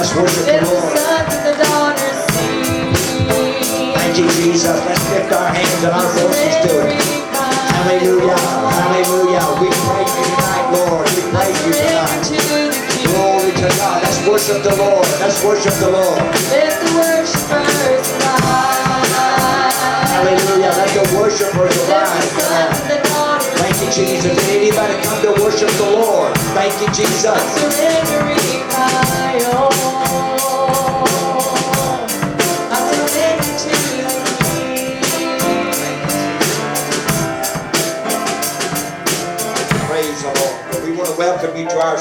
Let's worship the If the Lord. sons and the daughters sing. Thank you, Jesus. Let's lift our hands and our voices to Him. Hallelujah. Hallelujah. We praise you tonight, Lord. We praise you tonight. Glory to God. Let's worship the Lord. Let's worship the Lord. Let the worshipers rise. Hallelujah. Let the worshipers arise tonight. Thank you, Jesus. Did anybody come to worship the Lord? Thank you, Jesus. Surrendering my all. I surrender to Praise the Lord. We want to welcome you to our